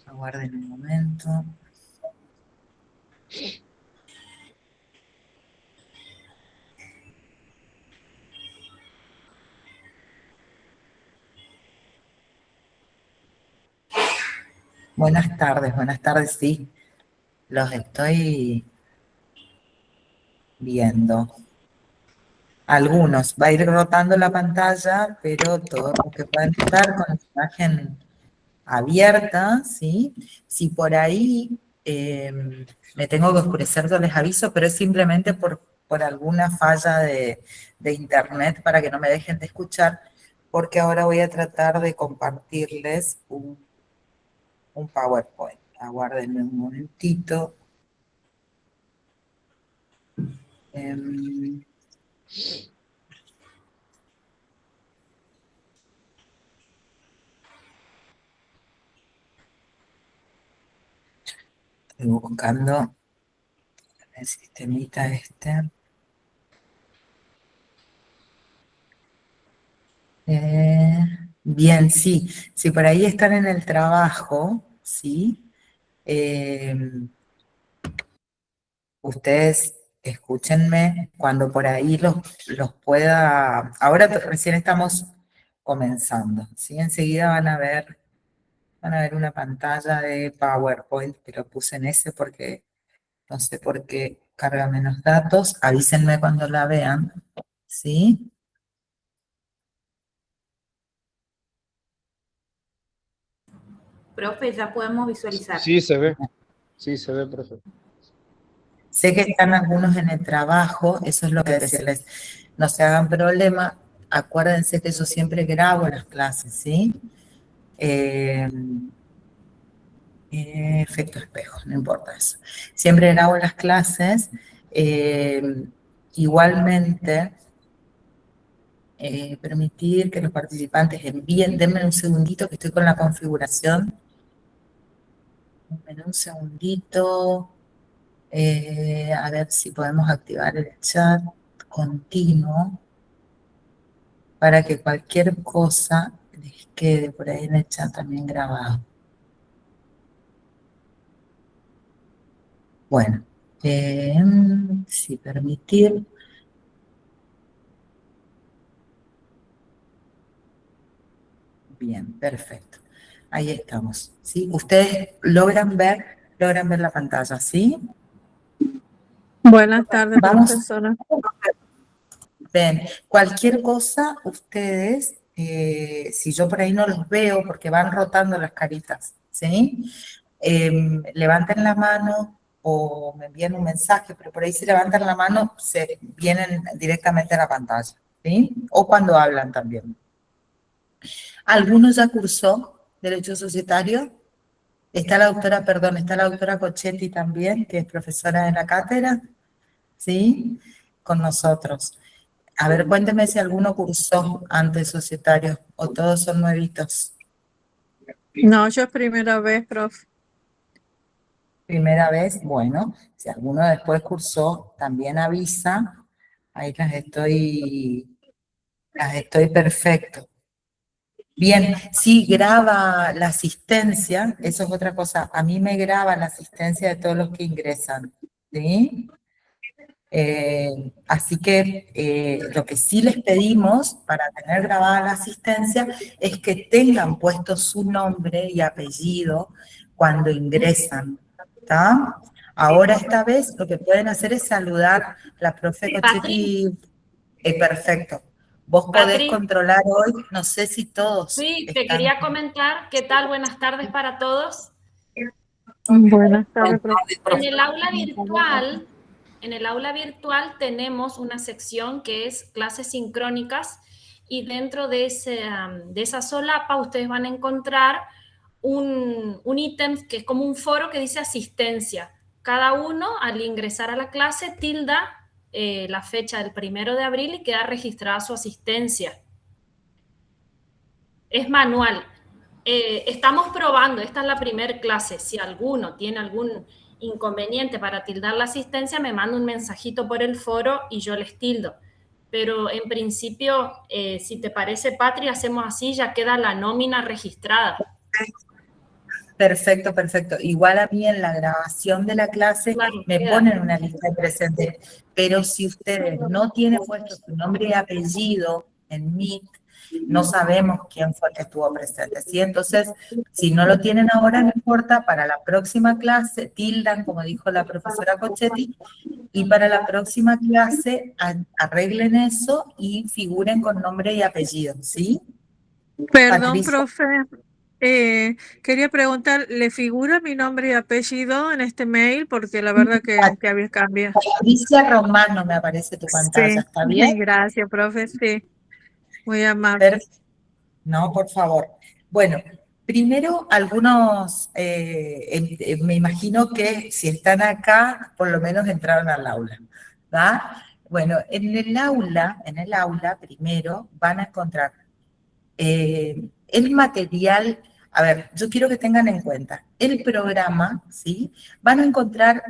Aguarden un momento. Buenas tardes, sí. Los estoy viendo. Algunos. Va a ir rotando la pantalla, pero todos los que pueden estar con la imagen abierta, ¿sí? Si por ahí me tengo que oscurecer, yo les aviso, pero es simplemente por alguna falla de internet para que no me dejen de escuchar, porque ahora voy a tratar de compartirles un PowerPoint. Aguárdenme un momentito. Em, Estoy buscando el sistemita este. Eh, Bien, sí. Si por ahí están en el trabajo, ¿sí? Ustedes escúchenme cuando por ahí los pueda. Ahora recién estamos comenzando, ¿sí? Enseguida van a ver una pantalla de PowerPoint, pero puse en ese porque no sé por qué carga menos datos. Avísenme cuando la vean, ¿sí? Profe, ya podemos visualizar. Sí, se ve, profe. Sé que están algunos en el trabajo, eso es lo que decirles. No se hagan problema, acuérdense que yo siempre grabo las clases, ¿sí? Efecto espejo, no importa eso. Siempre grabo las clases. Igualmente, permitir que los participantes envíen, denme un segundito que estoy con la configuración. Denme un segundito. A ver si podemos activar el chat continuo para que cualquier cosa les quede por ahí en el chat también grabado. Bueno, si permitir. Bien, perfecto. Ahí estamos, ¿sí? Ustedes logran ver la pantalla, ¿sí? Buenas tardes, Vamos. profesora. Ven, cualquier cosa, ustedes, si yo por ahí no los veo, porque van rotando las caritas, ¿sí? Levanten la mano o me envían un mensaje, pero por ahí si levantan la mano, se vienen directamente a la pantalla, ¿sí? O cuando hablan también. ¿Alguno ya cursó Derecho Societario? Está la doctora Cochetti también, que es profesora de la cátedra, ¿sí? Con nosotros. A ver, cuénteme si alguno cursó antes societario o todos son nuevitos. No, yo es primera vez, profe. Primera vez, bueno, si alguno después cursó, también avisa. Ahí las estoy perfecto. Bien, sí, graba la asistencia, eso es otra cosa. A mí me graba la asistencia de todos los que ingresan, ¿sí? Así que lo que sí les pedimos para tener grabada la asistencia es que tengan puesto su nombre y apellido cuando ingresan, ¿está? Ahora esta vez lo que pueden hacer es saludar a la profe Cochetti. Perfecto. Vos podés Patri, controlar hoy, no sé si todos sí, te están. quería comentar, ¿qué tal? Buenas tardes para todos. Buenas tardes, profe. En el aula virtual, tenemos una sección que es clases sincrónicas y dentro de esa solapa ustedes van a encontrar un ítem que es como un foro que dice asistencia. Cada uno al ingresar a la clase tilda la fecha del 1 de abril y queda registrada su asistencia. Es manual. Estamos probando, esta es la primera clase. Si alguno tiene algún inconveniente para tildar la asistencia, me manda un mensajito por el foro y yo les tildo. Pero en principio, si te parece, Patri, hacemos así, ya queda la nómina registrada. Perfecto, perfecto. Igual a mí en la grabación de la clase Claro, me queda. ponen una lista de presentes, pero si ustedes no tienen puesto su nombre y apellido en Meet, no sabemos quién fue el que estuvo presente, ¿sí? Entonces, si no lo tienen ahora, no importa, para la próxima clase, tildan, como dijo la profesora Cochetti, y para la próxima clase arreglen eso y figuren con nombre y apellido, ¿sí? Perdón, Patricia. profe. Quería preguntar, ¿le figura mi nombre y apellido en este mail? Porque la verdad que había cambiado. Patricia Romano me aparece tu pantalla, Sí, ¿está bien? gracias, profe, sí, muy amable. Perfecto. No, por favor. Bueno, primero algunos, me imagino que si están acá, por lo menos entraron al aula, ¿va? Bueno, en el aula primero van a encontrar el material. A ver, yo quiero que tengan en cuenta el programa, ¿sí? Van a encontrar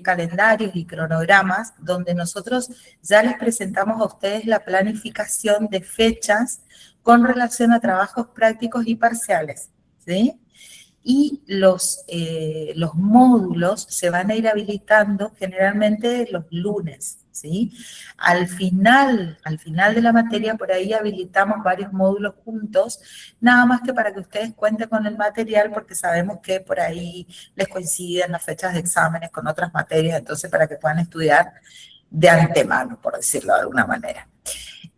calendarios y cronogramas donde nosotros ya les presentamos a ustedes la planificación de fechas con relación a trabajos prácticos y parciales, ¿sí? Y los módulos se van a ir habilitando generalmente los lunes, ¿sí? Al final de la materia, por ahí habilitamos varios módulos juntos, nada más que para que ustedes cuenten con el material, porque sabemos que por ahí les coinciden las fechas de exámenes con otras materias, entonces para que puedan estudiar de antemano, por decirlo de alguna manera.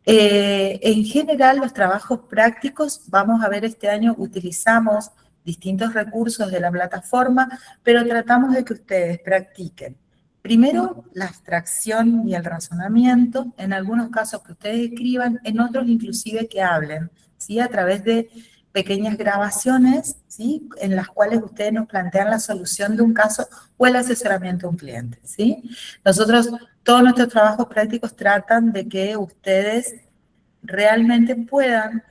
En general, los trabajos prácticos, vamos a ver este año, utilizamos distintos recursos de la plataforma, pero tratamos de que ustedes practiquen primero la abstracción y el razonamiento, en algunos casos que ustedes escriban, en otros inclusive que hablen, ¿sí? A través de pequeñas grabaciones, ¿sí? En las cuales ustedes nos plantean la solución de un caso o el asesoramiento a un cliente, ¿sí? Nosotros, todos nuestros trabajos prácticos tratan de que ustedes realmente puedan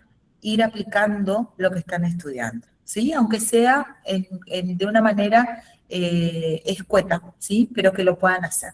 ir aplicando lo que están estudiando, ¿sí? Aunque sea de una manera escueta, ¿sí? Pero que lo puedan hacer.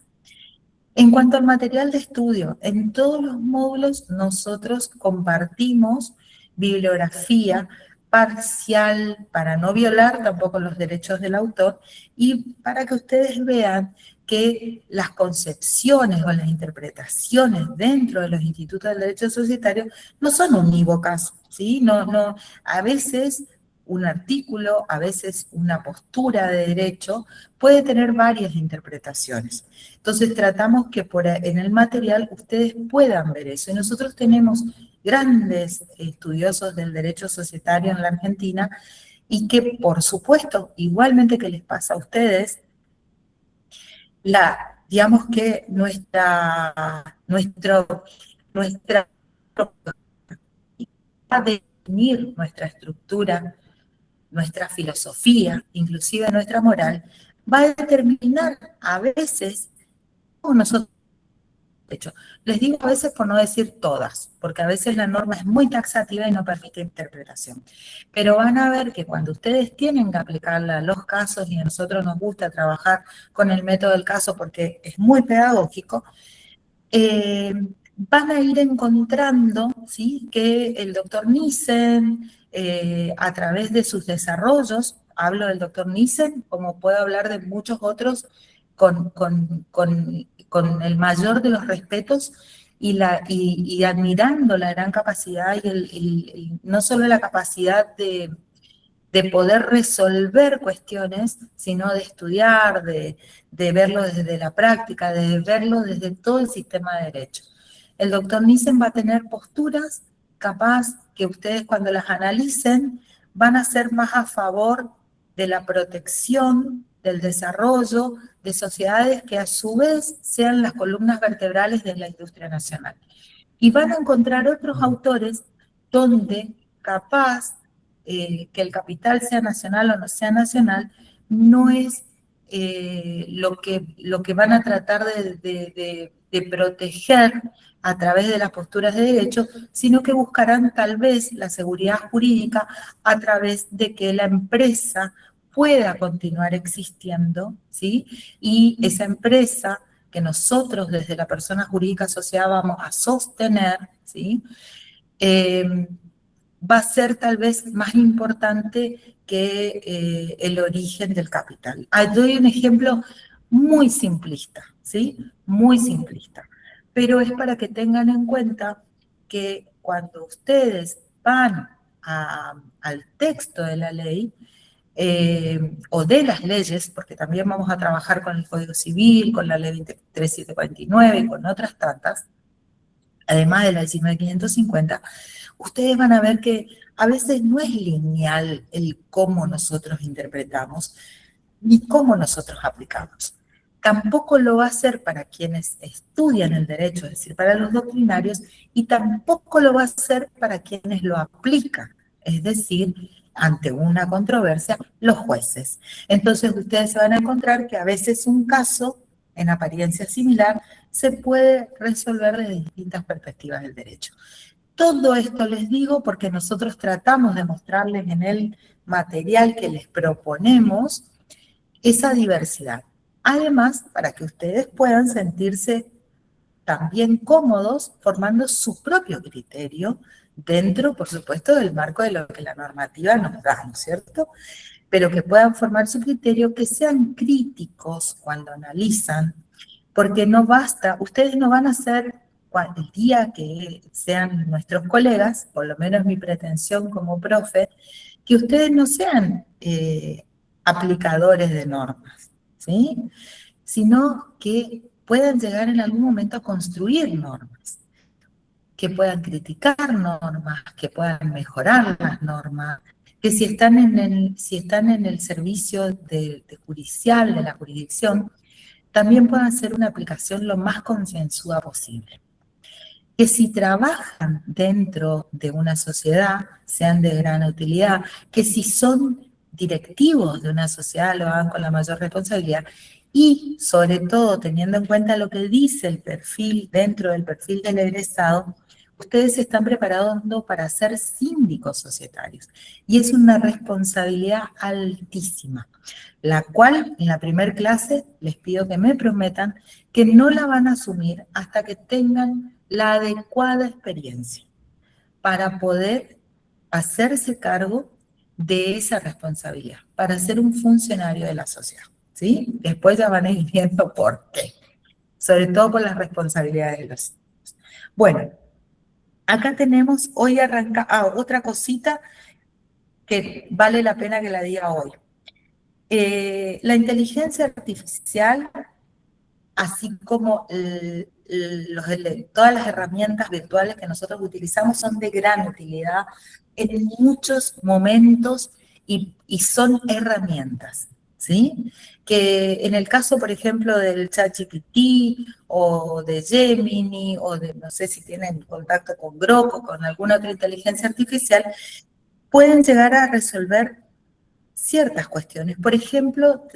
En cuanto al material de estudio, en todos los módulos nosotros compartimos bibliografía parcial para no violar tampoco los derechos del autor y para que ustedes vean que las concepciones o las interpretaciones dentro de los institutos del derecho societario no son unívocas, ¿sí? No, a veces un artículo, a veces una postura de derecho puede tener varias interpretaciones. Entonces tratamos que en el material ustedes puedan ver eso. Y nosotros tenemos grandes estudiosos del derecho societario en la Argentina y que, por supuesto, igualmente que les pasa a ustedes, digamos que nuestra definir nuestra estructura, nuestra filosofía, inclusive nuestra moral, va a determinar a veces cómo nosotros. De hecho, les digo a veces por no decir todas, porque a veces la norma es muy taxativa y no permite interpretación. Pero van a ver que cuando ustedes tienen que aplicarla a los casos, y a nosotros nos gusta trabajar con el método del caso porque es muy pedagógico, van a ir encontrando, ¿sí? Que el doctor Nissen, a través de sus desarrollos, hablo del doctor Nissen, como puedo hablar de muchos otros, con el mayor de los respetos y admirando la gran capacidad y no solo la capacidad de poder resolver cuestiones, sino de estudiar, de verlo desde la práctica, de verlo desde todo el sistema de derecho. El doctor Nissen va a tener posturas capaz que ustedes cuando las analicen van a ser más a favor de la protección, del desarrollo de sociedades que a su vez sean las columnas vertebrales de la industria nacional. Y van a encontrar otros autores donde capaz que el capital sea nacional o no sea nacional, no es lo que van a tratar de proteger a través de las posturas de derecho, sino que buscarán tal vez la seguridad jurídica a través de que la empresa pueda continuar existiendo, ¿sí? Y esa empresa que nosotros desde la persona jurídica asociada vamos a sostener, ¿sí? va a ser tal vez más importante que el origen del capital. Doy un ejemplo muy simplista, ¿sí? Muy simplista. Pero es para que tengan en cuenta que cuando ustedes van al texto de la ley, o de las leyes, porque también vamos a trabajar con el Código Civil, con la Ley 23749 y con otras tantas, además de la 19550, ustedes van a ver que a veces no es lineal el cómo nosotros interpretamos, ni cómo nosotros aplicamos. Tampoco lo va a ser para quienes estudian el derecho, es decir, para los doctrinarios, y tampoco lo va a ser para quienes lo aplican, es decir, ante una controversia, los jueces. Entonces ustedes se van a encontrar que a veces un caso, en apariencia similar, se puede resolver desde distintas perspectivas del derecho. Todo esto les digo porque nosotros tratamos de mostrarles en el material que les proponemos esa diversidad. Además, para que ustedes puedan sentirse también cómodos formando su propio criterio dentro, por supuesto, del marco de lo que la normativa nos da, ¿no es cierto? Pero que puedan formar su criterio, que sean críticos cuando analizan, porque no basta, ustedes no van a ser, el día que sean nuestros colegas, por lo menos mi pretensión como profe, que ustedes no sean aplicadores de normas, ¿sí? Sino que puedan llegar en algún momento a construir normas, que puedan criticar normas, que puedan mejorar las normas, que si están en el servicio judicial, de la jurisdicción, también puedan hacer una aplicación lo más concienzuda posible. Que si trabajan dentro de una sociedad, sean de gran utilidad, que si son directivos de una sociedad, lo hagan con la mayor responsabilidad, y sobre todo teniendo en cuenta lo que dice el perfil, dentro del perfil del egresado, ustedes se están preparando para ser síndicos societarios, y es una responsabilidad altísima, la cual en la primera clase les pido que me prometan que no la van a asumir hasta que tengan la adecuada experiencia para poder hacerse cargo de esa responsabilidad, para ser un funcionario de la sociedad, ¿sí? Después ya van a ir viendo por qué, sobre todo por las responsabilidades de los niños. Bueno, acá tenemos, hoy arranca, otra cosita que vale la pena que la diga hoy. La inteligencia artificial, así como todas las herramientas virtuales que nosotros utilizamos, son de gran utilidad en muchos momentos y son herramientas, ¿sí? Que en el caso, por ejemplo, del ChatGPT o de Gemini o de, no sé si tienen contacto con Grok o con alguna otra inteligencia artificial, pueden llegar a resolver ciertas cuestiones. Por ejemplo,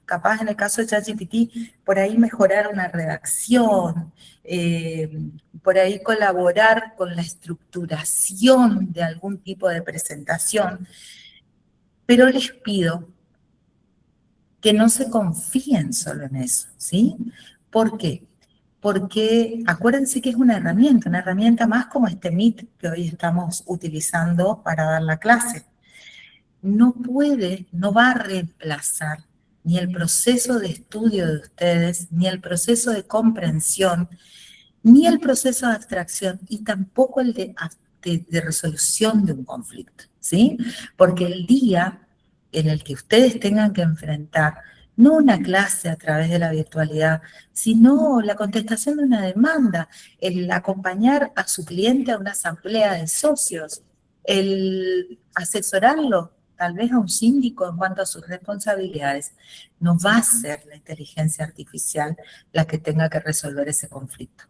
capaz en el caso de ChatGPT, por ahí mejorar una redacción, por ahí colaborar con la estructuración de algún tipo de presentación. Pero les pido que no se confíen solo en eso, ¿sí? ¿Por qué? Porque acuérdense que es una herramienta más como este Meet que hoy estamos utilizando para dar la clase. No va a reemplazar ni el proceso de estudio de ustedes, ni el proceso de comprensión, ni el proceso de abstracción, y tampoco el de resolución de un conflicto, ¿sí? Porque el día en el que ustedes tengan que enfrentar no una clase a través de la virtualidad, sino la contestación de una demanda, el acompañar a su cliente a una asamblea de socios, el asesorarlo tal vez a un síndico en cuanto a sus responsabilidades, no va a ser la inteligencia artificial la que tenga que resolver ese conflicto.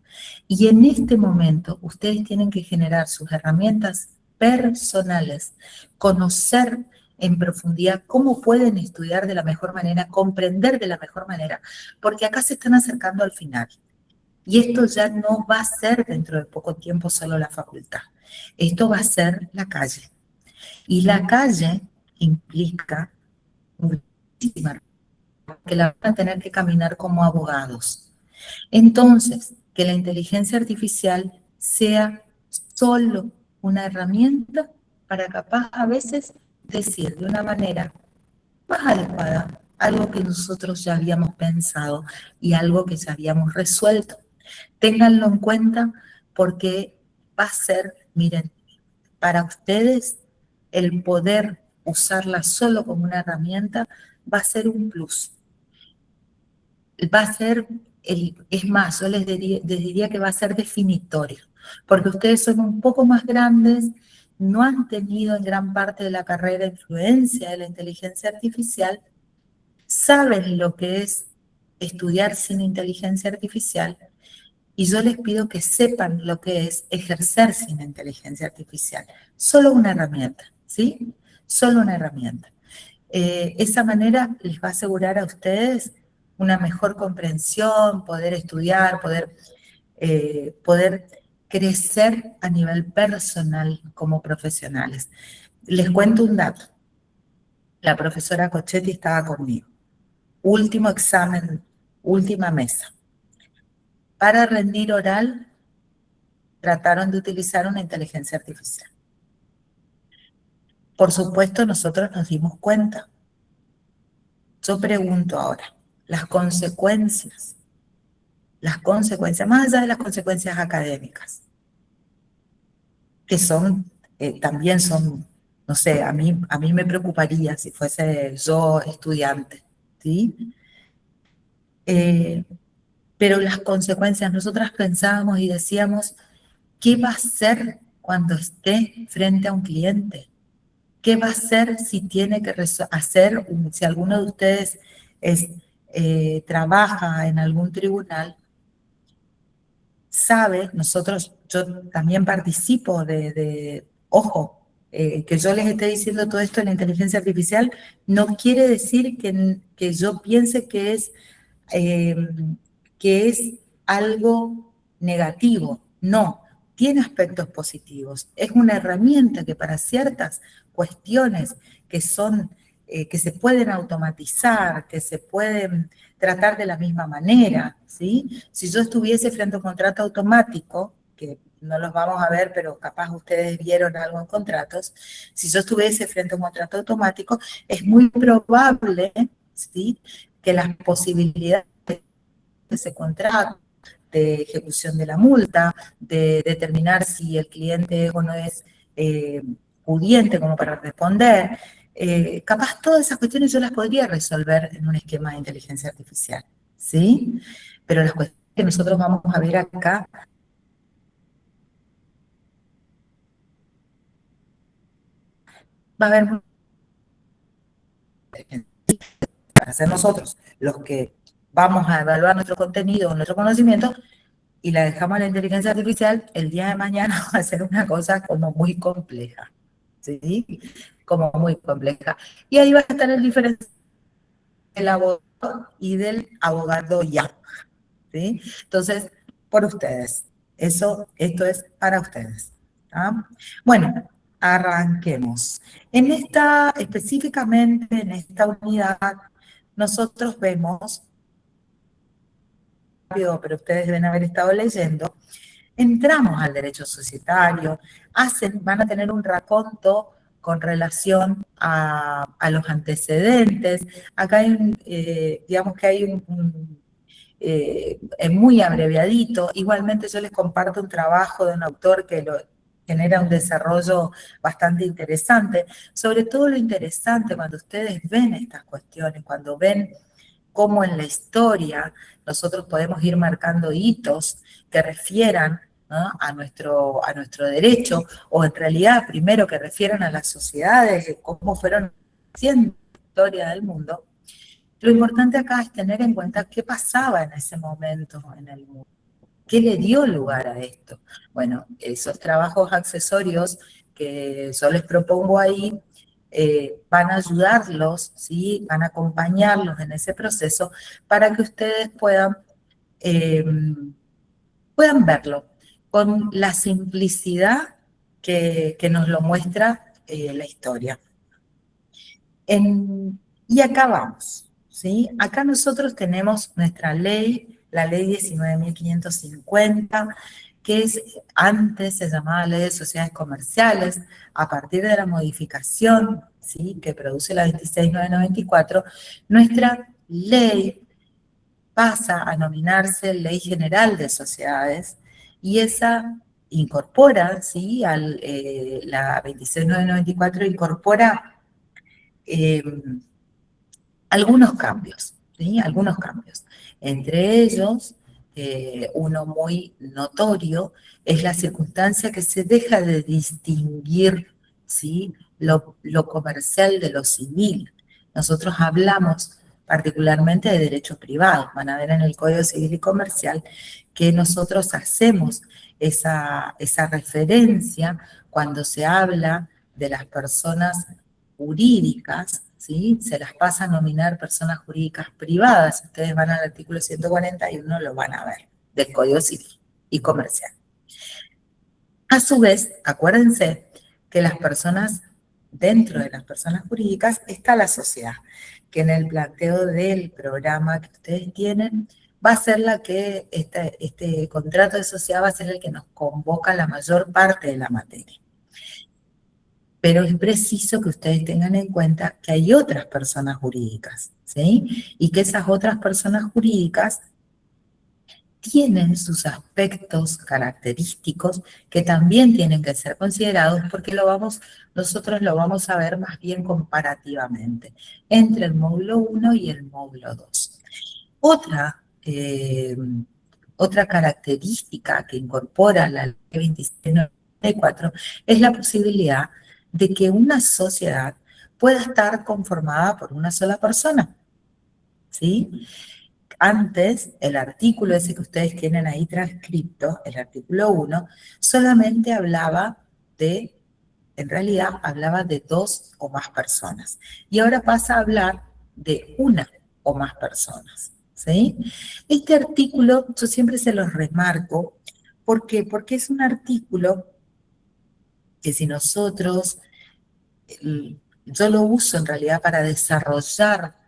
Y en este momento ustedes tienen que generar sus herramientas personales, conocer en profundidad cómo pueden estudiar de la mejor manera, comprender de la mejor manera, porque acá se están acercando al final. Y esto ya no va a ser dentro de poco tiempo solo la facultad. Esto va a ser la calle. Y la calle implica muchísima, que la van a tener que caminar como abogados. Entonces, que la inteligencia artificial sea solo una herramienta para capaz a veces decir de una manera más adecuada algo que nosotros ya habíamos pensado y algo que ya habíamos resuelto. Ténganlo en cuenta porque va a ser, miren, para ustedes el poder usarla solo como una herramienta va a ser un plus. Va a ser, es más, yo les diría que va a ser definitorio, porque ustedes son un poco más grandes, no han tenido en gran parte de la carrera influencia de la inteligencia artificial, saben lo que es estudiar sin inteligencia artificial, y yo les pido que sepan lo que es ejercer sin inteligencia artificial. Solo una herramienta, ¿sí? Solo una herramienta. Esa manera les va a asegurar a ustedes una mejor comprensión, poder estudiar, poder crecer a nivel personal como profesionales. Les cuento un dato. La profesora Cochetti estaba conmigo. Último examen, última mesa. Para rendir oral, trataron de utilizar una inteligencia artificial. Por supuesto, nosotros nos dimos cuenta. Yo pregunto ahora, las consecuencias, más allá de las consecuencias académicas, que son, también son, no sé, a mí me preocuparía si fuese yo estudiante, ¿sí? Pero las consecuencias, nosotras pensábamos y decíamos, ¿qué va a hacer cuando esté frente a un cliente? ¿Qué va a hacer si tiene que hacer, si alguno de ustedes trabaja en algún tribunal? Sabe, yo también participo ojo, que yo les esté diciendo todo esto de la inteligencia artificial, no quiere decir que yo piense eh, que es algo negativo. No, tiene aspectos positivos. Es una herramienta que para ciertas cuestiones que son, que se pueden automatizar, que se pueden tratar de la misma manera, ¿sí? Si yo estuviese frente a un contrato automático, que no los vamos a ver, pero capaz ustedes vieron algo en contratos, si yo estuviese frente a un contrato automático, es muy probable, ¿sí?, que las posibilidades de ese contrato, de ejecución de la multa, de determinar si el cliente es o no es pudiente como para responder, capaz todas esas cuestiones yo las podría resolver en un esquema de inteligencia artificial, ¿sí? Pero las cuestiones que nosotros vamos a ver acá va a haber para ser nosotros los que vamos a evaluar nuestro contenido, nuestro conocimiento, y la dejamos a la inteligencia artificial, el día de mañana va a ser una cosa como muy compleja, ¿sí? Como muy compleja. Y ahí va a estar el diferencial del abogado y del abogado ya, ¿sí? Entonces, por ustedes. Esto es para ustedes. ¿Ah? Bueno, arranquemos. Específicamente en esta unidad, nosotros vemos, pero ustedes deben haber estado leyendo, entramos al derecho societario, van a tener un raconto con relación a los antecedentes. Acá digamos que hay muy abreviadito. Igualmente yo les comparto un trabajo de un autor que genera un desarrollo bastante interesante. Sobre todo lo interesante cuando ustedes ven estas cuestiones, cuando ven cómo en la historia nosotros podemos ir marcando hitos que refieran, ¿no?, a nuestro derecho, o en realidad primero que refieran a las sociedades, de cómo fueron haciendo la historia del mundo. Lo importante acá es tener en cuenta qué pasaba en ese momento en el mundo, qué le dio lugar a esto. Bueno, esos trabajos accesorios que yo les propongo ahí van a ayudarlos, ¿sí?, van a acompañarlos en ese proceso para que ustedes puedan verlo con la simplicidad que nos lo muestra la historia. Y acá vamos, ¿sí? Acá nosotros tenemos nuestra ley, la ley 19.550, que es, antes se llamaba Ley de Sociedades Comerciales. A partir de la modificación, ¿sí?, que produce la 26994, nuestra ley pasa a nominarse Ley General de Sociedades, y esa incorpora, ¿sí?, la 26994 incorpora algunos cambios, ¿sí? Algunos cambios. Entre ellos, uno muy notorio es la circunstancia que se deja de distinguir, ¿sí?, lo comercial de lo civil. Nosotros hablamos particularmente de derecho privado. Van a ver en el Código Civil y Comercial que nosotros hacemos esa referencia cuando se habla de las personas jurídicas, ¿sí? Se las pasa a nominar personas jurídicas privadas. Ustedes van al artículo 141, lo van a ver, del Código Civil y Comercial. A su vez, acuérdense que las personas, dentro de las personas jurídicas está la sociedad, que en el planteo del programa que ustedes tienen va a ser la que, este contrato de sociedad va a ser el que nos convoca la mayor parte de la materia. Pero es preciso que ustedes tengan en cuenta que hay otras personas jurídicas, ¿sí? Y que esas otras personas jurídicas tienen sus aspectos característicos que también tienen que ser considerados, porque nosotros lo vamos a ver más bien comparativamente entre el módulo 1 y el módulo 2. Otra característica que incorpora la ley 2694 es la posibilidad de que una sociedad pueda estar conformada por una sola persona, ¿sí? Antes, el artículo ese que ustedes tienen ahí transcripto, el artículo 1, solamente en realidad hablaba de 2 o más personas. Y ahora pasa a hablar de una o más personas, ¿sí? Este artículo, yo siempre se los remarco. ¿Por qué? Porque es un artículo que si nosotros, yo lo uso en realidad para desarrollar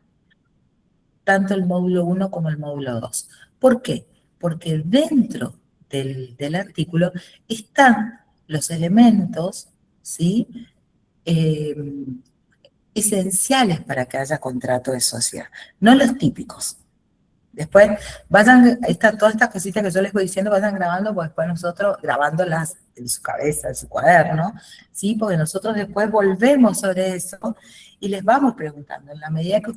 tanto el módulo 1 como el módulo 2. ¿Por qué? Porque dentro del artículo están los elementos, ¿sí?, esenciales para que haya contrato de sociedad, no los típicos. Después todas estas cositas que yo les voy diciendo, vayan grabando, pues después nosotros grabándolas en su cabeza, en su cuaderno, ¿sí? Porque nosotros después volvemos sobre eso y les vamos preguntando en la medida que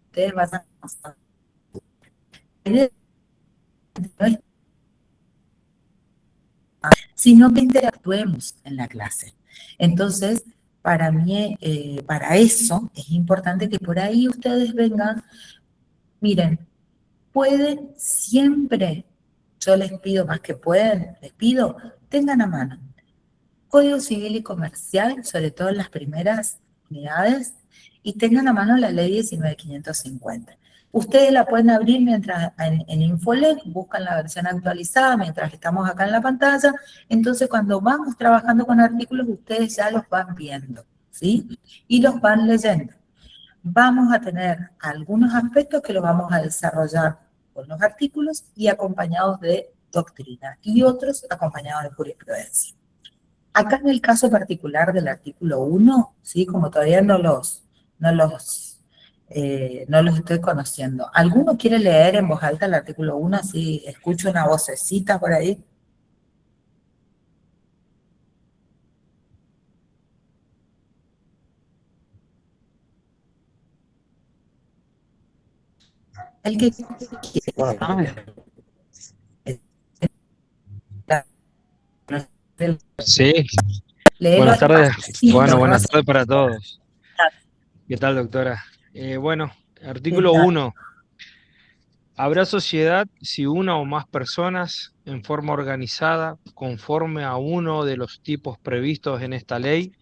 ustedes vayan, sino que interactuemos en la clase. Entonces, para mí, para eso es importante que por ahí ustedes vengan. Miren, pueden siempre, yo les pido más que pueden, les pido, tengan a mano Código Civil y Comercial, sobre todo en las primeras unidades, y tengan a mano la ley 19.550. Ustedes la pueden abrir mientras en Infolet, buscan la versión actualizada mientras estamos acá en la pantalla. Entonces, cuando vamos trabajando con artículos, ustedes ya los van viendo, ¿sí? Y los van leyendo. Vamos a tener algunos aspectos que los vamos a desarrollar con los artículos y acompañados de doctrina, y otros acompañados de jurisprudencia. Acá en el caso particular del artículo 1, ¿sí?, como todavía no los estoy conociendo. ¿Alguno quiere leer en voz alta el artículo 1? Así escucho una vocecita por ahí. El que quiera. Sí, Léelo buenas tardes. despacito, Bueno, ¿no? buenas tardes para todos. ¿Qué tal, doctora? Bueno, artículo 1. Habrá sociedad si una o más personas, en forma organizada, conforme a uno de los tipos previstos en esta ley,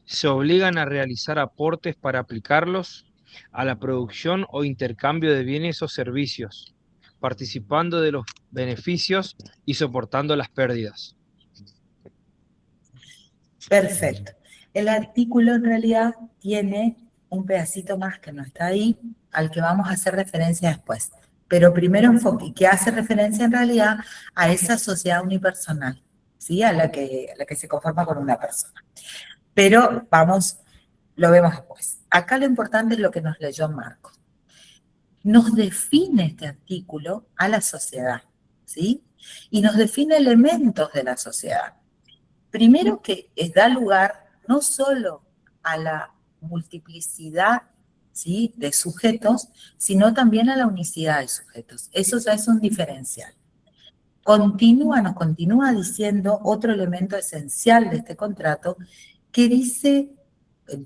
se obligan a realizar aportes para aplicarlos a la producción o intercambio de bienes o servicios, participando de los beneficios y soportando las pérdidas. Perfecto. El artículo en realidad tiene un pedacito más que no está ahí, al que vamos a hacer referencia después. Pero primero enfoque, que hace referencia en realidad a esa sociedad unipersonal, ¿sí? A la que se conforma con una persona. Pero vamos, lo vemos después. Acá lo importante es lo que nos leyó Marcos. Nos define este artículo a la sociedad, ¿sí? Y nos define elementos de la sociedad. Primero que da lugar no solo a la multiplicidad, ¿sí?, de sujetos, sino también a la unicidad de sujetos. Eso ya es un diferencial. Nos continúa diciendo otro elemento esencial de este contrato que dice,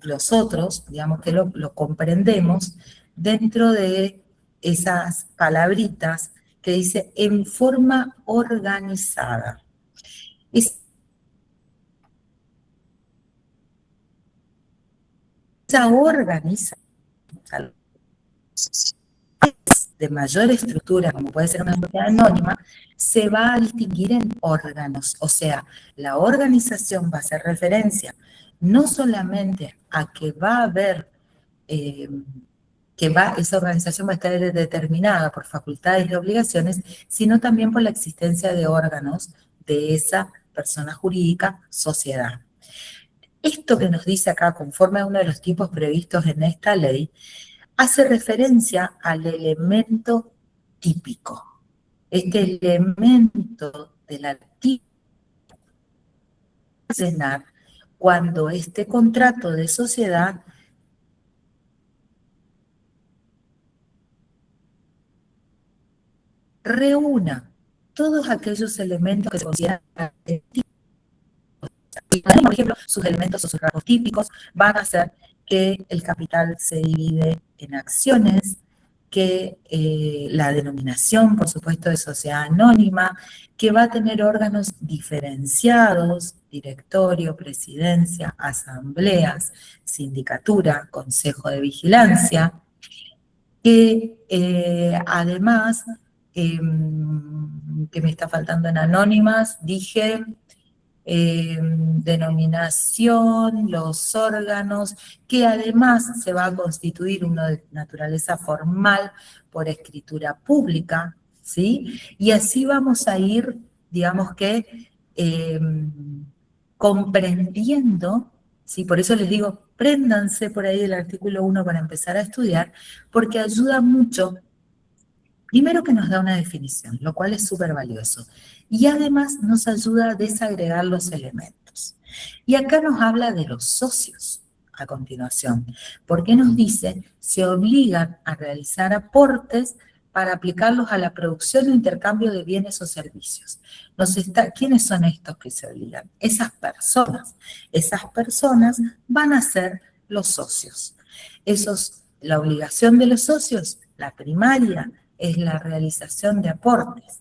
los otros, digamos que lo comprendemos dentro de esas palabritas que dice en forma organizada. Esa organización de mayor estructura, como puede ser una sociedad anónima, se va a distinguir en órganos. O sea, la organización va a hacer referencia no solamente a que va a haber, esa organización va a estar determinada por facultades y obligaciones, sino también por la existencia de órganos de esa persona jurídica, sociedad. Esto que nos dice acá, conforme a uno de los tipos previstos en esta ley, hace referencia al elemento típico. Este elemento de la típica llenar cuando este contrato de sociedad reúna todos aquellos elementos que se consideran típicos. Por ejemplo, sus elementos o sus rasgos típicos van a ser que el capital se divide en acciones, que la denominación, por supuesto, de sociedad anónima, que va a tener órganos diferenciados, directorio, presidencia, asambleas, sindicatura, consejo de vigilancia, que además, que me está faltando en anónimas, dije denominación, los órganos, que además se va a constituir uno de naturaleza formal por escritura pública, ¿sí? Y así vamos a ir, digamos que, comprendiendo, ¿sí? Por eso les digo, préndanse por ahí del artículo 1 para empezar a estudiar, porque ayuda mucho. Primero que nos da una definición, lo cual es súper valioso. Y además nos ayuda a desagregar los elementos. Y acá nos habla de los socios a continuación, porque nos dice, se obligan a realizar aportes para aplicarlos a la producción o intercambio de bienes o servicios. ¿Quiénes son estos que se obligan? Esas personas. Esas personas van a ser los socios. La obligación de los socios, la primaria, es la realización de aportes.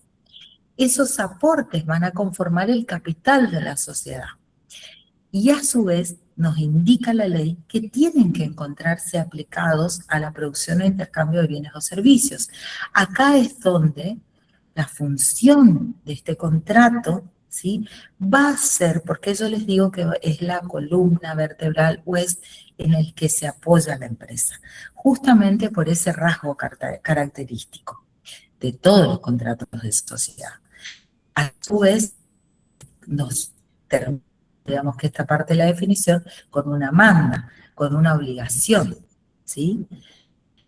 Esos aportes van a conformar el capital de la sociedad. Y a su vez nos indica la ley que tienen que encontrarse aplicados a la producción o intercambio de bienes o servicios. Acá es donde la función de este contrato, ¿sí?, va a ser, porque yo les digo que es la columna vertebral o es en el que se apoya la empresa, justamente por ese rasgo característico de todos los contratos de sociedad. A su vez, nos termina, digamos que esta parte de la definición, con una manda, con una obligación, ¿sí?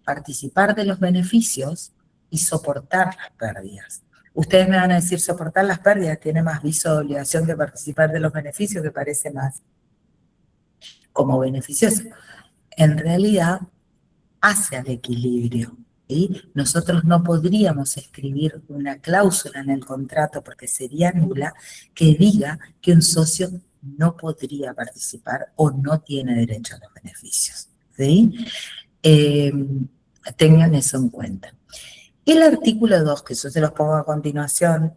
Participar de los beneficios y soportar las pérdidas. Ustedes me van a decir, soportar las pérdidas tiene más viso de obligación que participar de los beneficios, que parece más como beneficioso. En realidad, hace al equilibrio, ¿sí? Nosotros no podríamos escribir una cláusula en el contrato, porque sería nula, que diga que un socio no podría participar o no tiene derecho a los beneficios, ¿sí? Tengan eso en cuenta. El artículo 2, que yo se los pongo a continuación,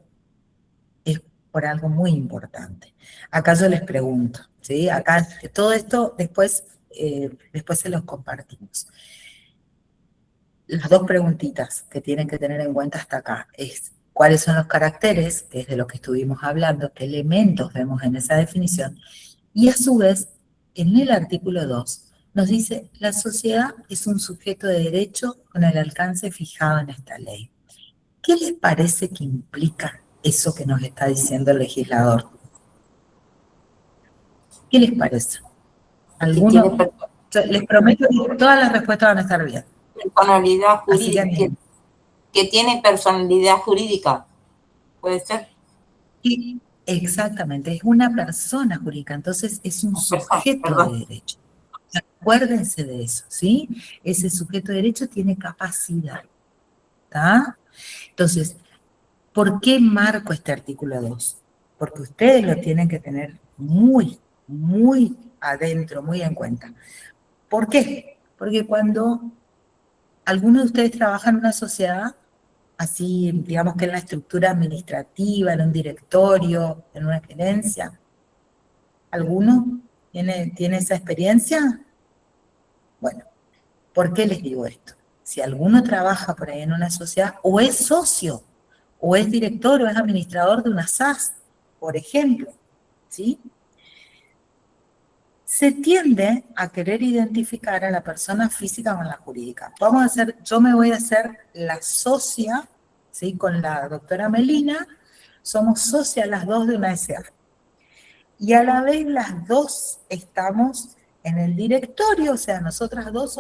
es por algo muy importante. Acá yo les pregunto, ¿sí? Acá todo esto después se los compartimos. Las dos preguntitas que tienen que tener en cuenta hasta acá es cuáles son los caracteres, que es de lo que estuvimos hablando, qué elementos vemos en esa definición, y a su vez, en el artículo 2, Nos dice, la sociedad es un sujeto de derecho con el alcance fijado en esta ley. ¿Qué les parece que implica eso que nos está diciendo el legislador? ¿Qué les parece? ¿Alguno? Les prometo que todas las respuestas van a estar bien. Personalidad jurídica. Que tiene personalidad jurídica. ¿Puede ser? Sí, exactamente, es una persona jurídica, entonces es un sujeto de derecho. Acuérdense de eso, ¿sí? Ese sujeto de derecho tiene capacidad, ¿está? Entonces, ¿por qué marco este artículo 2? Porque ustedes lo tienen que tener muy, muy adentro, muy en cuenta. ¿Por qué? Porque cuando alguno de ustedes trabaja en una sociedad, así, digamos que en la estructura administrativa, en un directorio, en una gerencia, ¿alguno tiene esa experiencia? Bueno, ¿por qué les digo esto? Si alguno trabaja por ahí en una sociedad, o es socio, o es director, o es administrador de una SAS, por ejemplo, ¿sí? Se tiende a querer identificar a la persona física con la jurídica. Yo me voy a hacer la socia, ¿sí? Con la doctora Melina, somos socias las dos de una SA. Y a la vez las dos estamos en el directorio, o sea, nosotras dos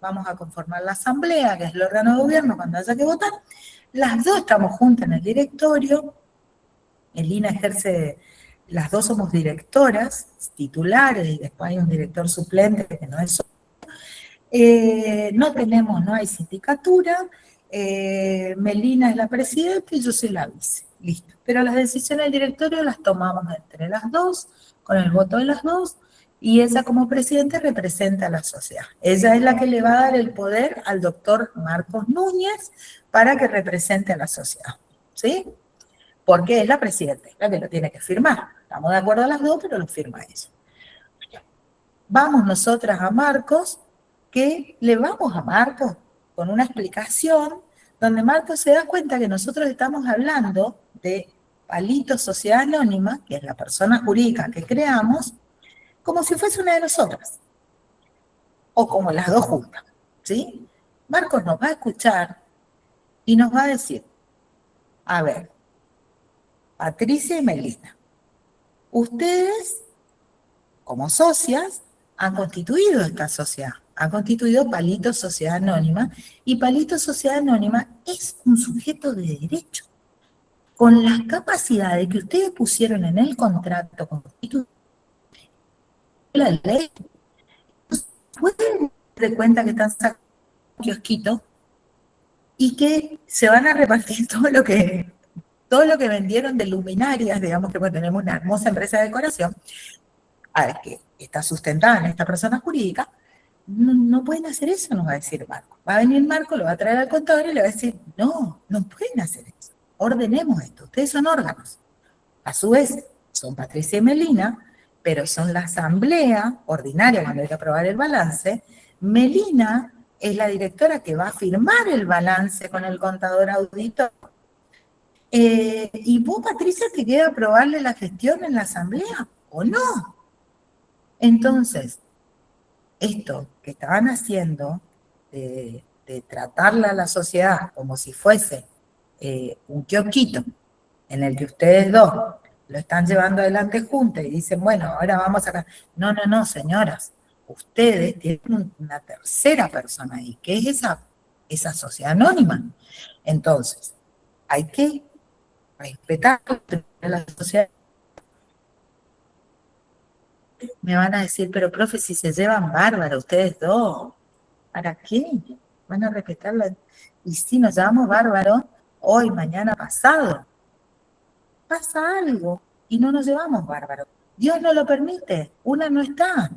vamos a conformar la asamblea, que es el órgano de gobierno cuando haya que votar. Las dos estamos juntas en el directorio. Melina ejerce, las dos somos directoras, titulares, y después hay un director suplente que no es. No hay sindicatura, Melina es la presidenta y yo soy la vice, listo. Pero las decisiones del directorio las tomamos entre las dos, con el voto de las dos, y ella como presidente representa a la sociedad. Ella es la que le va a dar el poder al doctor Marcos Núñez para que represente a la sociedad, ¿sí? Porque es la presidenta, es la que lo tiene que firmar. Estamos de acuerdo las dos, pero lo firma ella. Vamos nosotras a Marcos, que le vamos a Marcos con una explicación donde Marcos se da cuenta que nosotros estamos hablando de Palito Sociedad Anónima, que es la persona jurídica que creamos, como si fuese una de nosotras, o como las dos juntas, ¿sí? Marcos nos va a escuchar y nos va a decir, a ver, Patricia y Melina, ustedes, como socias, han constituido esta sociedad, han constituido Palito Sociedad Anónima, y Palito Sociedad Anónima es un sujeto de derecho, con las capacidades que ustedes pusieron en el contrato constitutivo, la ley, pueden dar cuenta que están sacando un kiosquito y que se van a repartir todo lo que vendieron de luminarias, digamos que tenemos una hermosa empresa de decoración, que está sustentada en esta persona jurídica. No pueden hacer eso, nos va a decir Marco. Va a venir Marco, lo va a traer al contador y le va a decir, no pueden hacer eso. Ordenemos esto, ustedes son órganos. A su vez, son Patricia y Melina, pero son la asamblea ordinaria cuando hay que aprobar el balance. Melina es la directora que va a firmar el balance con el contador auditor. ¿Y vos, Patricia, te queda aprobarle la gestión en la asamblea o no? Entonces, esto que estaban haciendo de tratarla a la sociedad como si fuese un kiosquito en el que ustedes dos lo están llevando adelante juntos y dicen, bueno, ahora vamos a... No, señoras, ustedes tienen una tercera persona ahí, que es esa sociedad anónima. Entonces, hay que respetar a la sociedad. Me van a decir, pero profe, si se llevan bárbaro ustedes dos, ¿para qué? Van a respetarla. Y si nos llevamos bárbaro, hoy, mañana, pasado, pasa algo y no nos llevamos bárbaro. Dios no lo permite, una no está.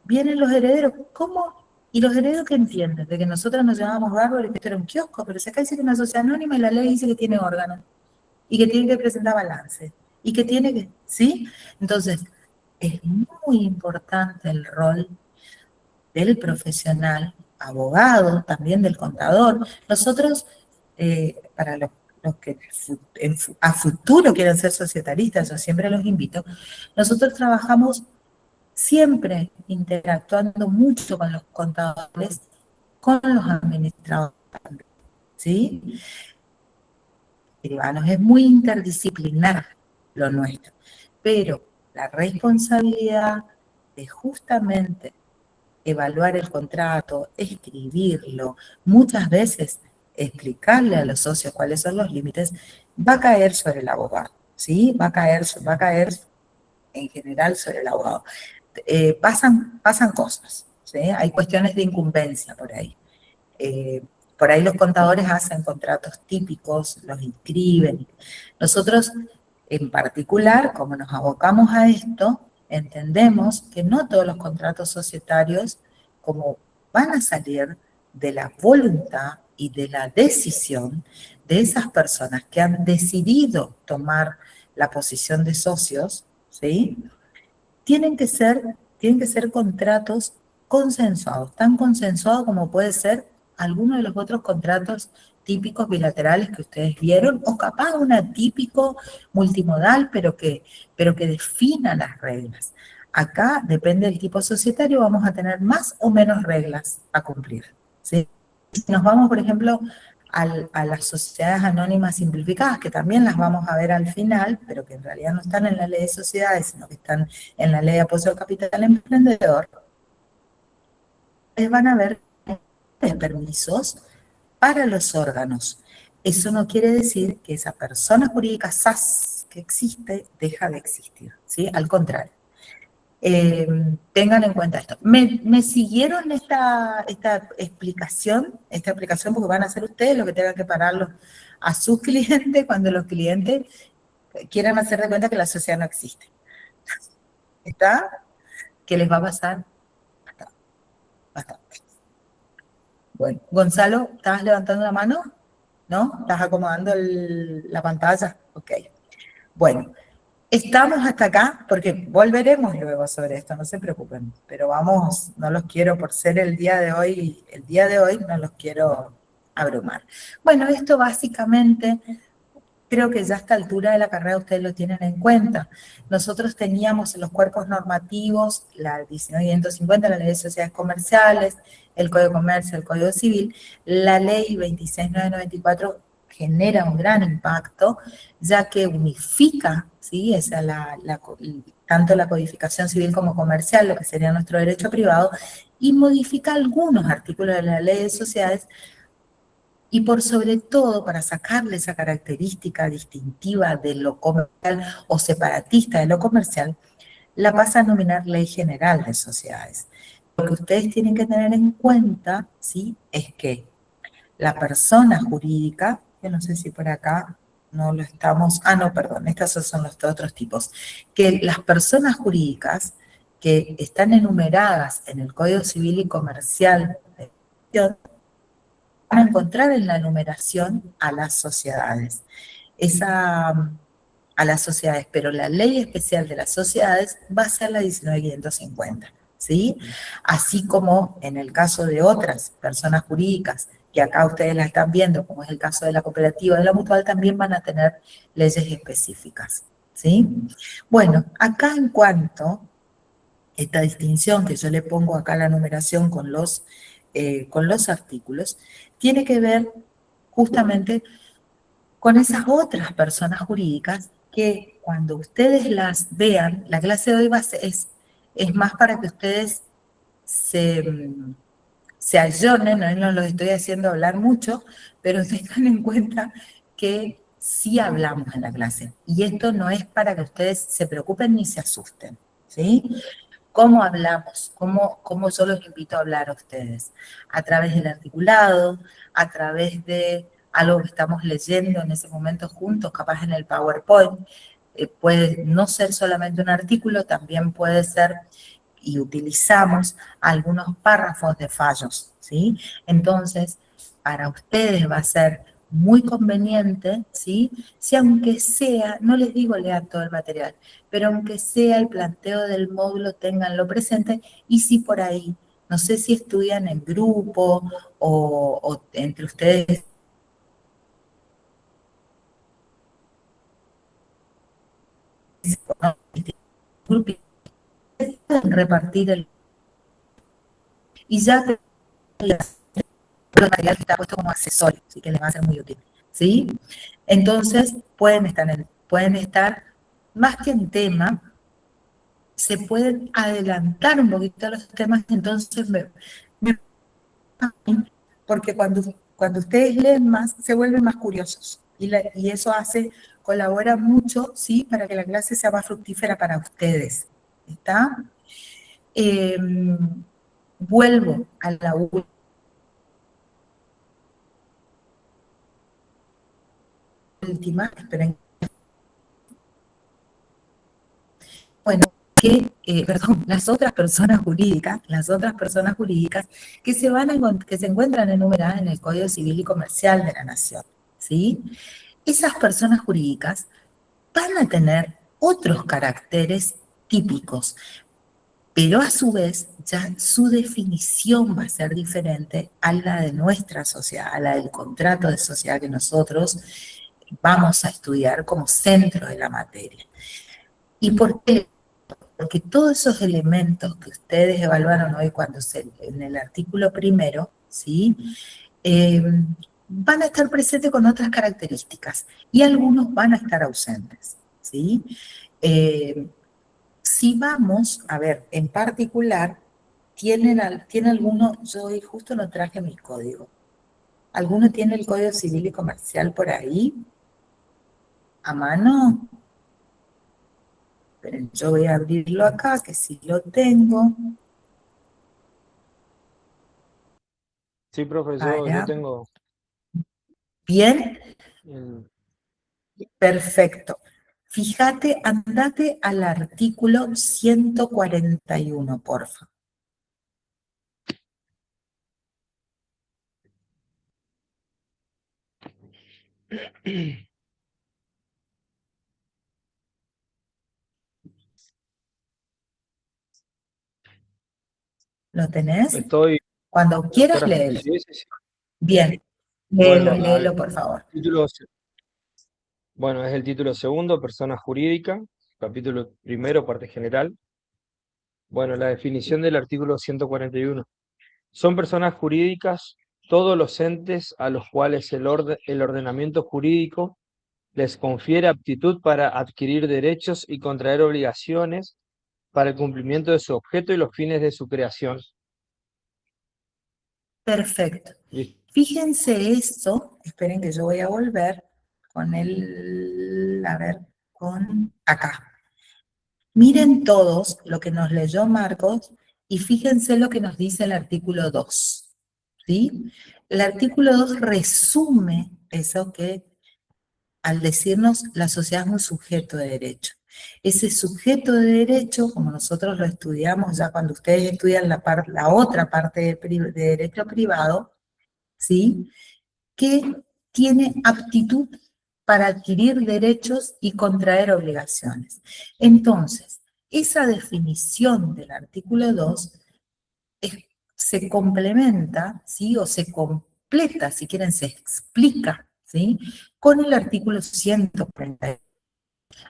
Vienen los herederos, ¿cómo? ¿Y los herederos qué entienden? De que nosotros nos llevamos bárbaro y que esto era un kiosco, pero si acá dice que es una sociedad anónima y la ley dice que tiene órganos y que tiene que presentar balance y que tiene que, ¿sí? Entonces, es muy importante el rol del profesional, abogado, también del contador. Nosotros, para los que a futuro quieren ser societaristas, yo siempre los invito, nosotros trabajamos siempre interactuando mucho con los contadores, con los administradores, ¿sí? Es muy interdisciplinar lo nuestro, pero la responsabilidad de justamente evaluar el contrato, escribirlo, muchas veces explicarle a los socios cuáles son los límites, va a caer sobre el abogado, ¿sí? Va a caer en general sobre el abogado. Pasan cosas, ¿sí? Hay cuestiones de incumbencia por ahí. Por ahí los contadores hacen contratos típicos, los inscriben. Nosotros, en particular, como nos abocamos a esto, entendemos que no todos los contratos societarios, como van a salir de la voluntad y de la decisión de esas personas que han decidido tomar la posición de socios, ¿sí? Tienen que ser contratos consensuados, tan consensuados como puede ser alguno de los otros contratos típicos bilaterales que ustedes vieron, o capaz un atípico multimodal, pero que defina las reglas. Acá, depende del tipo societario, vamos a tener más o menos reglas a cumplir, ¿sí? Si nos vamos, por ejemplo, a las sociedades anónimas simplificadas, que también las vamos a ver al final, pero que en realidad no están en la ley de sociedades, sino que están en la ley de apoyo al capital emprendedor, van a ver permisos para los órganos. Eso no quiere decir que esa persona jurídica SAS que existe deja de existir, ¿sí? Al contrario. Tengan en cuenta esto. ¿Me siguieron esta explicación? Esta explicación porque van a ser ustedes los que tengan que pararlo a sus clientes cuando los clientes quieran hacer de cuenta que la sociedad no existe. ¿Está? ¿Qué les va a pasar? Bastante. Bueno, Gonzalo, ¿estabas levantando la mano? ¿No? ¿Estás acomodando la pantalla? Ok. Bueno, estamos hasta acá porque volveremos luego sobre esto, no se preocupen, pero vamos, no los quiero por ser el día de hoy no los quiero abrumar. Bueno, esto básicamente creo que ya a esta altura de la carrera ustedes lo tienen en cuenta. Nosotros teníamos en los cuerpos normativos la 19.550, la Ley de Sociedades Comerciales, el Código de Comercio, el Código Civil, la Ley 26.994 genera un gran impacto, ya que unifica, ¿sí? Tanto la codificación civil como comercial, lo que sería nuestro derecho privado, y modifica algunos artículos de la Ley de Sociedades, y por sobre todo para sacarle esa característica distintiva de lo comercial o separatista de lo comercial, la pasa a nominar Ley General de Sociedades. Lo que ustedes tienen que tener en cuenta, ¿sí? Es que la persona jurídica, yo no sé si por acá no lo estamos, no, perdón, estos son los otros tipos, que las personas jurídicas que están enumeradas en el Código Civil y Comercial van a encontrar en la numeración a las sociedades. A las sociedades, pero la ley especial de las sociedades va a ser la 19.550, ¿sí? Así como en el caso de otras personas jurídicas, que acá ustedes la están viendo, como es el caso de la cooperativa, de la mutual, también van a tener leyes específicas, ¿sí? Bueno, acá en cuanto esta distinción que yo le pongo acá la numeración con los artículos, tiene que ver justamente con esas otras personas jurídicas que cuando ustedes las vean, la clase de hoy es más para que ustedes se ayornen, no los estoy haciendo hablar mucho, pero tengan en cuenta que sí hablamos en la clase. Y esto no es para que ustedes se preocupen ni se asusten, ¿sí? ¿Cómo hablamos? ¿Cómo yo los invito a hablar a ustedes? A través del articulado, a través de algo que estamos leyendo en ese momento juntos, capaz en el PowerPoint. Puede no ser solamente un artículo, también puede ser, y utilizamos algunos párrafos de fallos, ¿sí? Entonces, para ustedes va a ser muy conveniente, ¿sí? Si aunque sea, no les digo lean todo el material, pero aunque sea el planteo del módulo, ténganlo presente, y si por ahí, no sé si estudian en grupo o entre ustedes, repartir el... Y ya el material que está puesto como accesorio, así que les va a ser muy útil, ¿sí? Entonces, pueden estar más que en tema, se pueden adelantar un poquito a los temas, entonces porque cuando ustedes leen más, se vuelven más curiosos, y eso colabora mucho, ¿sí? Para que la clase sea más fructífera para ustedes, ¿está? Vuelvo a la última, esperen. Bueno, las otras personas jurídicas que se encuentran enumeradas en el Código Civil y Comercial de la Nación, ¿sí? Esas personas jurídicas van a tener otros caracteres típicos, pero a su vez ya su definición va a ser diferente a la de nuestra sociedad, a la del contrato de sociedad que nosotros vamos a estudiar como centro de la materia. ¿Y por qué? Porque todos esos elementos que ustedes evaluaron hoy en el artículo primero, ¿sí? Van a estar presentes con otras características y algunos van a estar ausentes, ¿sí? Si vamos, a ver, en particular, ¿tiene alguno? Yo hoy justo no traje mi código. ¿Alguno tiene el Código Civil y Comercial por ahí? ¿A mano? Esperen, yo voy a abrirlo acá, que sí lo tengo. Sí, profesor, yo tengo. Bien. Perfecto. Fíjate, andate al artículo 141, porfa. ¿Lo tenés? Cuando quieras, léelo. Sí, sí, sí. Bien, léelo, por favor. Bueno, es el título segundo, persona jurídica, capítulo primero, parte general. Bueno, la definición del artículo 141. Son personas jurídicas todos los entes a los cuales el ordenamiento jurídico les confiere aptitud para adquirir derechos y contraer obligaciones para el cumplimiento de su objeto y los fines de su creación. Perfecto. Fíjense esto, esperen que yo voy a volver con acá. Miren todos lo que nos leyó Marcos y fíjense lo que nos dice el artículo 2, ¿sí? El artículo 2 resume eso que, al decirnos, la sociedad es un sujeto de derecho. Ese sujeto de derecho, como nosotros lo estudiamos ya cuando ustedes estudian la otra parte de derecho privado, ¿sí? Que tiene aptitud para adquirir derechos y contraer obligaciones. Entonces, esa definición del artículo 2 se complementa, ¿sí? O se completa, si quieren, se explica, ¿sí? Con el artículo 140.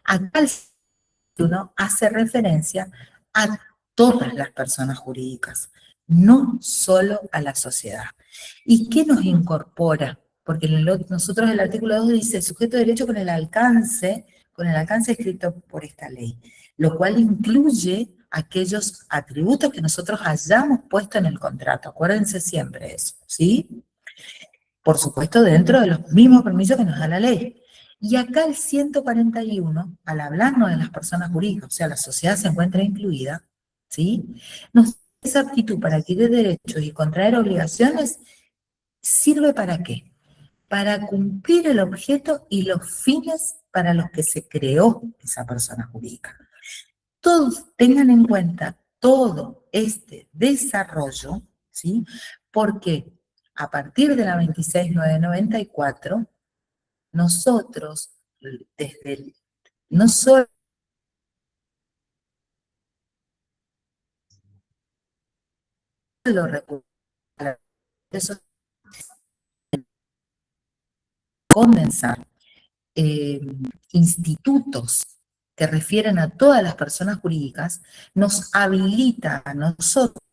Acá el 1 hace referencia a todas las personas jurídicas, no solo a la sociedad. ¿Y qué nos incorpora? Porque nosotros el artículo 2 dice sujeto de derecho con el alcance escrito por esta ley, lo cual incluye aquellos atributos que nosotros hayamos puesto en el contrato. Acuérdense siempre eso, ¿sí? Por supuesto, dentro de los mismos permisos que nos da la ley. Y acá el 141, al hablarnos de las personas jurídicas, o sea, la sociedad se encuentra incluida, ¿sí? Nos da esa aptitud para adquirir derechos y contraer obligaciones. ¿Sirve para qué? Para cumplir el objeto y los fines para los que se creó esa persona jurídica. Todos tengan en cuenta todo este desarrollo, ¿sí? Porque a partir de la 26.994, nosotros, no solo eso condensar institutos que refieren a todas las personas jurídicas, nos habilita a nosotros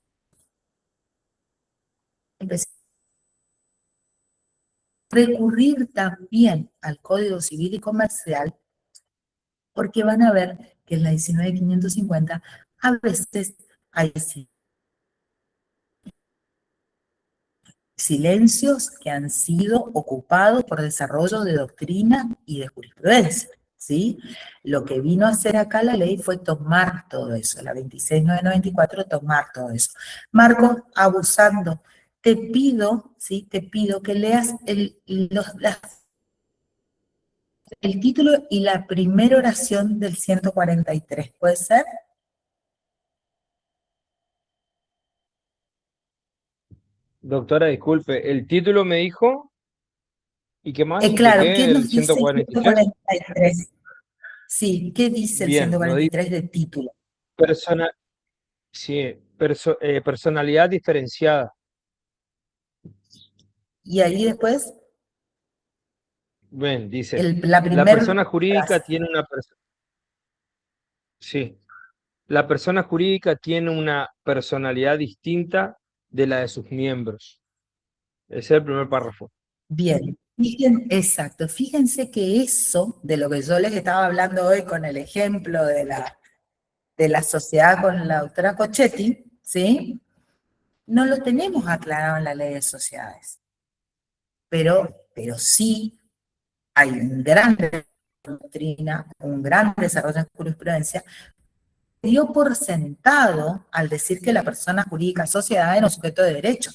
recurrir también al Código Civil y Comercial, porque van a ver que en la 19.550 a veces hay silencios que han sido ocupados por desarrollo de doctrina y de jurisprudencia, ¿sí? Lo que vino a hacer acá la ley fue tomar todo eso, la 26.994, tomar todo eso. Marcos, abusando, te pido, ¿sí? Te pido que leas el título y la primera oración del 143, ¿puede ser? Doctora, disculpe, el título me dijo, ¿y qué más? ¿Y Claro, qué ¿qué del nos dice el 143? 143? Sí, ¿qué dice el Bien, no dice 143 de título? persona, sí, personalidad diferenciada. Y ahí después, Bien, dice, la la primera persona jurídica frase. tiene una sí, la persona jurídica tiene una personalidad distinta de la de sus miembros. Ese es el primer párrafo. Bien, exacto. Fíjense que eso, de lo que yo les estaba hablando hoy con el ejemplo de la sociedad con la doctora Cochetti, ¿sí? No lo tenemos aclarado en la ley de sociedades. Pero sí hay un gran doctrina, un gran desarrollo en jurisprudencia, dio por sentado al decir que la persona jurídica asociada era un sujeto de derecho,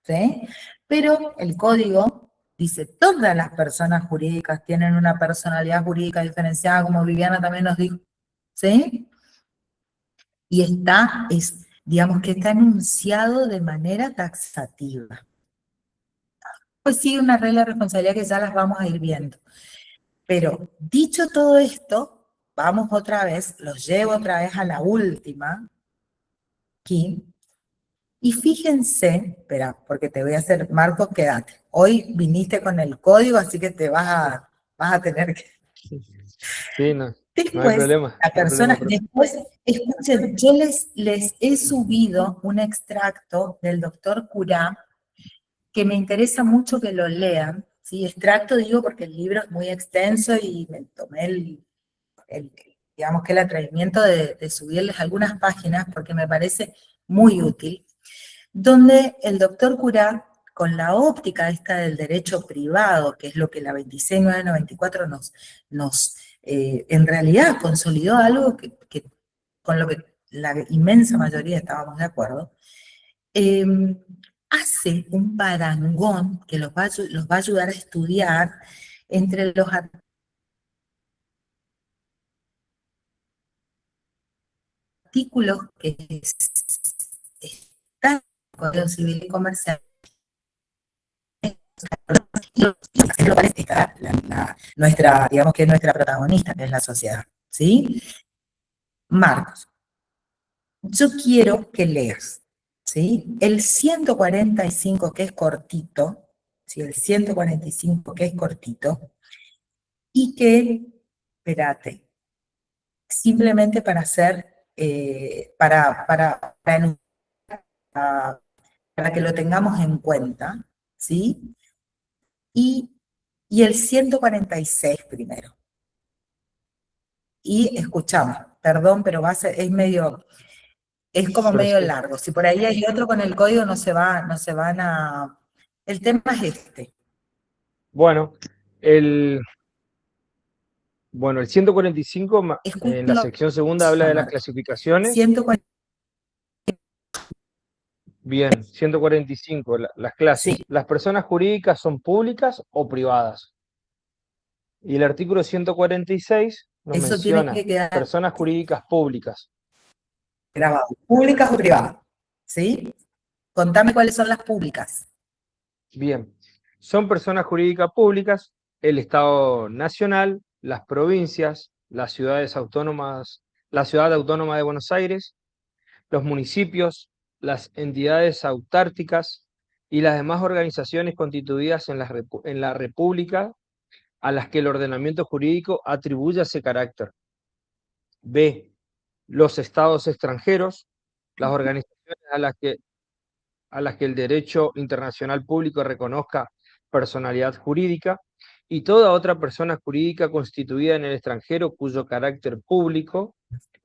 ¿sí? Pero el código dice, todas las personas jurídicas tienen una personalidad jurídica diferenciada, como Viviana también nos dijo, ¿sí? Y digamos que está enunciado de manera taxativa. Pues sí, una regla de responsabilidad que ya las vamos a ir viendo. Pero dicho todo esto, vamos otra vez, los llevo otra vez a la última, aquí, y fíjense, espera, porque te voy a hacer, Marcos, quédate. Hoy viniste con el código, así que vas a tener que... Sí, no, no hay Después, problema, la no hay problema, persona, profe. después, escuchen, yo les he subido un extracto del doctor Curá, que me interesa mucho que lo lean, ¿sí? Extracto digo porque el libro es muy extenso y me tomé digamos que el atrevimiento de subirles algunas páginas porque me parece muy útil, donde el doctor Curá, con la óptica esta del derecho privado, que es lo que la 26.994 en realidad consolidó algo con lo que la inmensa mayoría estábamos de acuerdo, hace un parangón que los va a ayudar a estudiar entre los artículos que están en el Código Civil y Comercial, nuestra, digamos que nuestra protagonista, que es la sociedad, ¿sí? Marcos, yo quiero que leas, ¿sí? El 145, que es cortito, ¿sí? El 145, que es cortito, y que, espérate, simplemente para hacer, para que lo tengamos en cuenta, ¿sí? Y, y el 146 primero. Y escuchamos, perdón, pero es como medio Perfecto. largo. Si por ahí hay otro con el código, no se van a... El tema es este. Bueno, el, el 145 en la Escúchenlo, sección segunda habla de las Marcos. clasificaciones. 140, Bien, 145, las clases. sí, ¿Las personas jurídicas son públicas o privadas? Y el artículo 146 nos eso tiene menciona que quedar personas jurídicas públicas. grabado. ¿Públicas o privadas? ¿Sí? Contame cuáles son las públicas. Bien, son personas jurídicas públicas el Estado Nacional, las provincias, las ciudades autónomas, la Ciudad Autónoma de Buenos Aires, los municipios, las entidades autárquicas y las demás organizaciones constituidas en la República a las que el ordenamiento jurídico atribuye ese carácter. B, los estados extranjeros, las organizaciones a las que el derecho internacional público reconozca personalidad jurídica, y toda otra persona jurídica constituida en el extranjero cuyo carácter público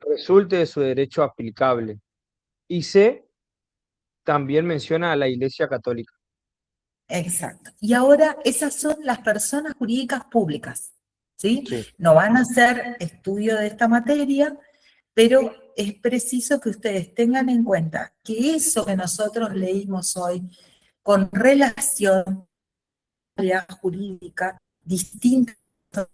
resulte de su derecho aplicable. Y C, también menciona a la Iglesia Católica. Exacto. Y ahora esas son las personas jurídicas públicas, ¿sí? Sí. No van a hacer estudio de esta materia, pero es preciso que ustedes tengan en cuenta que eso que nosotros leímos hoy con relación a la jurídica distinta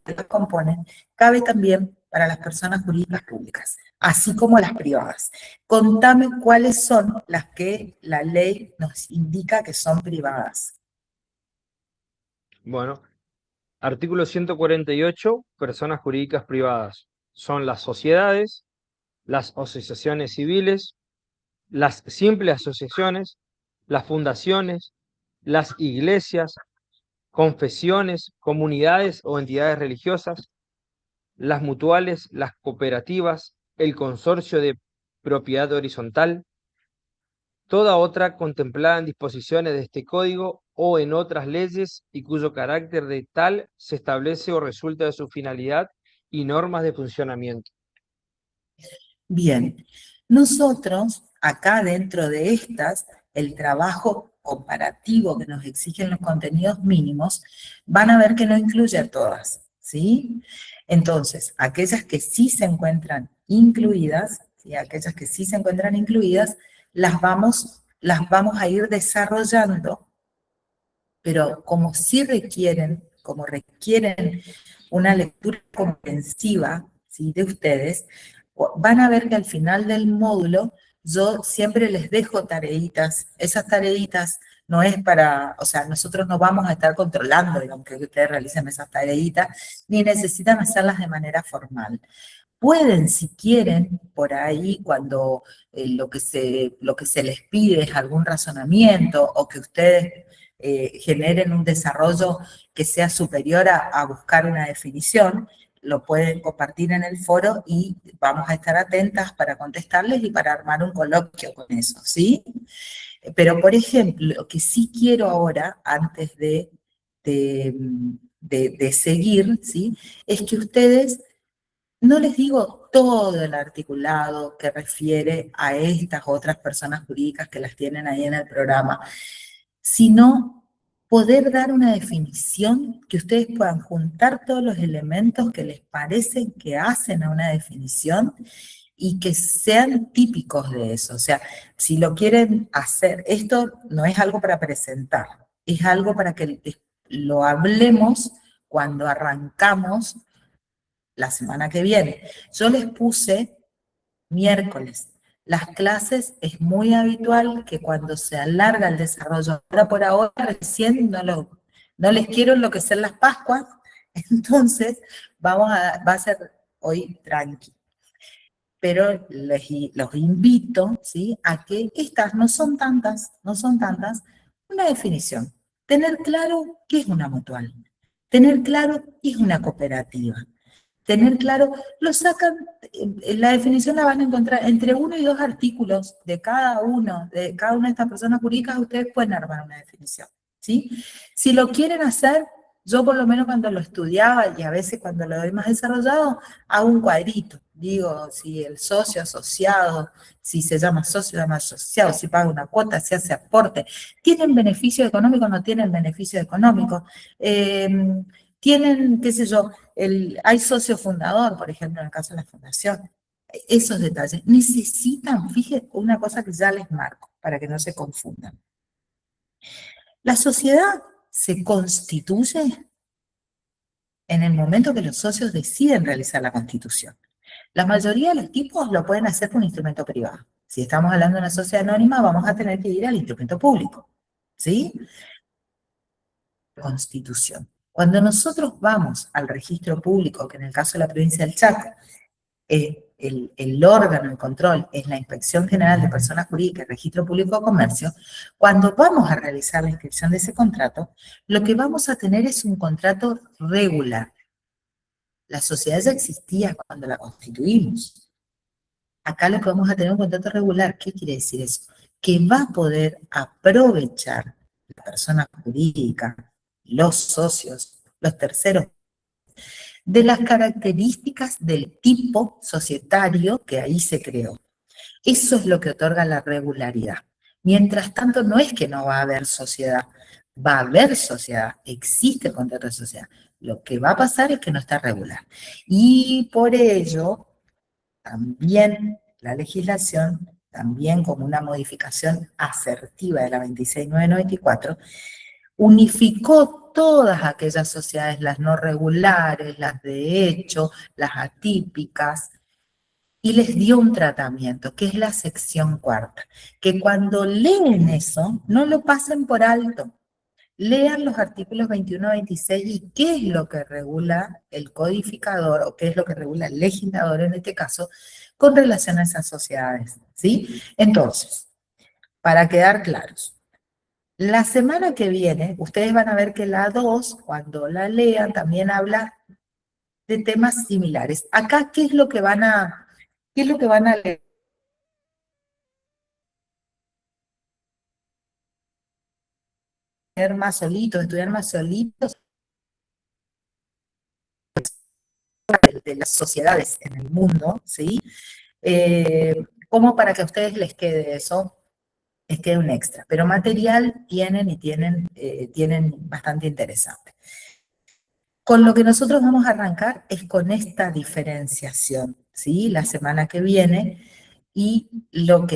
que las componen, cabe también para las personas jurídicas públicas, así como las privadas. Contame cuáles son las que la ley nos indica que son privadas. Bueno, artículo 148, personas jurídicas privadas. Son las sociedades, las asociaciones civiles, las simples asociaciones, las fundaciones, las iglesias, confesiones, comunidades o entidades religiosas, las mutuales, las cooperativas, el consorcio de propiedad horizontal, toda otra contemplada en disposiciones de este código o en otras leyes y cuyo carácter de tal se establece o resulta de su finalidad y normas de funcionamiento. Bien, nosotros acá dentro de estas, el trabajo comparativo que nos exigen los contenidos mínimos, van a ver que no incluye a todas, ¿sí? Entonces, aquellas que sí se encuentran incluidas, ¿sí? Aquellas que sí se encuentran incluidas, las vamos a ir desarrollando, pero como requieren una lectura comprensiva, ¿sí? De ustedes, van a ver que al final del módulo yo siempre les dejo tareitas. Esas tareitas no es para, o sea, nosotros no vamos a estar controlando, digamos, que ustedes realicen esas tareitas, ni necesitan hacerlas de manera formal. Pueden, si quieren, por ahí, cuando lo que se les pide es algún razonamiento o que ustedes generen un desarrollo que sea superior a buscar una definición, lo pueden compartir en el foro y vamos a estar atentas para contestarles y para armar un coloquio con eso, ¿sí? Pero, por ejemplo, lo que sí quiero ahora, antes de seguir, ¿sí? Es que ustedes, no les digo todo el articulado que refiere a estas otras personas jurídicas que las tienen ahí en el programa, sino poder dar una definición que ustedes puedan juntar todos los elementos que les parecen que hacen a una definición y que sean típicos de eso. O sea, si lo quieren hacer, esto no es algo para presentar, es algo para que lo hablemos cuando arrancamos la semana que viene. Yo les puse miércoles. Las clases es muy habitual que cuando se alarga el desarrollo, ahora por ahora recién no les quiero enloquecer las Pascuas, entonces va a ser hoy tranqui. Pero los invito, ¿sí? A que estas no son tantas, una definición. Tener claro qué es una mutual, tener claro qué es una cooperativa. Tener claro, lo sacan, la definición la van a encontrar entre 1 y 2 artículos de cada una de estas personas jurídicas, ustedes pueden armar una definición, ¿sí? Si lo quieren hacer, yo por lo menos cuando lo estudiaba y a veces cuando lo doy más desarrollado, hago un cuadrito, digo, si el socio asociado, si se llama socio, llama asociado, si paga una cuota, si hace aporte, ¿tienen beneficio económico o no tienen beneficio económico? Tienen, qué sé yo, hay socio fundador, por ejemplo, en el caso de la fundación. Esos detalles. Necesitan, fíjense, una cosa que ya les marco, para que no se confundan. La sociedad se constituye en el momento que los socios deciden realizar la constitución. La mayoría de los tipos lo pueden hacer con un instrumento privado. Si estamos hablando de una sociedad anónima, vamos a tener que ir al instrumento público, ¿sí? Constitución. Cuando nosotros vamos al registro público, que en el caso de la provincia del Chaco, el órgano de control es la Inspección General de Personas Jurídicas, Registro Público de Comercio, cuando vamos a realizar la inscripción de ese contrato, lo que vamos a tener es un contrato regular. La sociedad ya existía cuando la constituimos. Acá lo que vamos a tener un contrato regular. ¿Qué quiere decir eso? Que va a poder aprovechar la persona jurídica, los socios, los terceros, de las características del tipo societario que ahí se creó. Eso es lo que otorga la regularidad. Mientras tanto, no es que no va a haber sociedad, va a haber sociedad, existe el contrato de sociedad. Lo que va a pasar es que no está regular. Y por ello, también la legislación, también como una modificación asertiva de la 26.994, unificó todas aquellas sociedades, las no regulares, las de hecho, las atípicas, y les dio un tratamiento, que es la sección cuarta, que cuando leen eso, no lo pasen por alto. Lean los artículos 21 a 26 y qué es lo que regula el codificador, o qué es lo que regula el legislador en este caso, con relación a esas sociedades, ¿sí? Entonces, para quedar claros, la semana que viene, ustedes van a ver que la 2, cuando la lean, también habla de temas similares. Acá, ¿qué es lo que van a leer? Más solitos, estudiar más solitos de las sociedades en el mundo, ¿sí? Como para que a ustedes les quede eso, les quede un extra. Pero material tienen y tienen bastante interesante. Con lo que nosotros vamos a arrancar es con esta diferenciación, ¿sí? La semana que viene. Y lo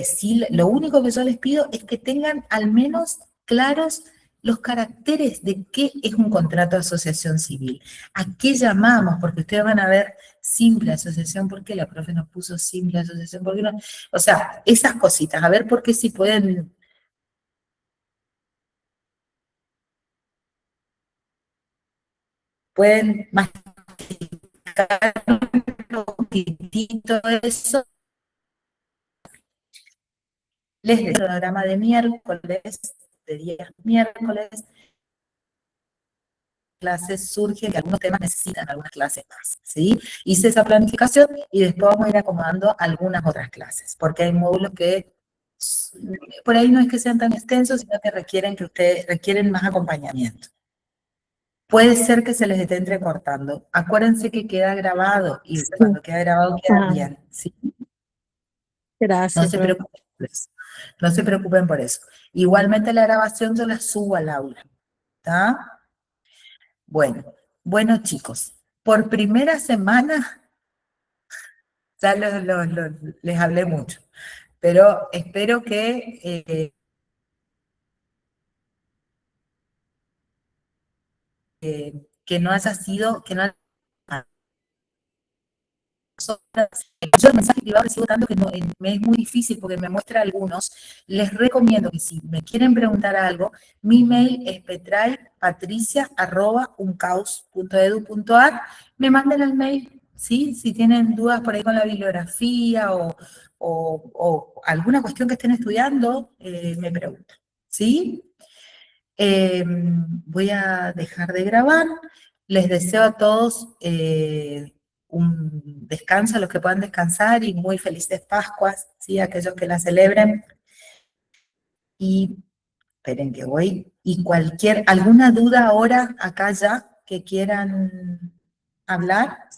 único que yo les pido es que tengan al menos claros los caracteres de qué es un contrato de asociación civil. ¿A qué llamamos? Porque ustedes van a ver simple asociación, ¿por qué la profe nos puso simple asociación? ¿Por qué no? O sea, esas cositas, a ver por qué si pueden masticar un poquitito eso. Les doy el programa de miércoles, de días miércoles, clases surgen que algunos temas necesitan algunas clases más, ¿sí? Hice esa planificación y después vamos a ir acomodando algunas otras clases, porque hay módulos que por ahí no es que sean tan extensos, sino que requieren más acompañamiento. Puede ser que se les esté entrecortando. Acuérdense que queda grabado y Sí. cuando queda grabado queda Ah, bien, ¿sí? No gracias, se profe. preocupen por eso. No se preocupen por eso. Igualmente la grabación yo la subo al aula, ¿está? Bueno chicos, por primera semana ya les hablé mucho, pero espero que no haya sido, que no haya yo el mensaje privado recibo tanto que me es muy difícil porque me muestra algunos. Les recomiendo que si me quieren preguntar algo, mi mail es petraypatricia@uncaus.edu.ar. Me manden el mail, ¿sí? Si tienen dudas por ahí con la bibliografía o alguna cuestión que estén estudiando, me preguntan, ¿sí? Voy a dejar de grabar. Les deseo a todos un descanso, a los que puedan descansar, y muy felices Pascuas, ¿sí? Aquellos que la celebren. Y esperen que voy. Y alguna duda ahora, acá ya, que quieran hablar.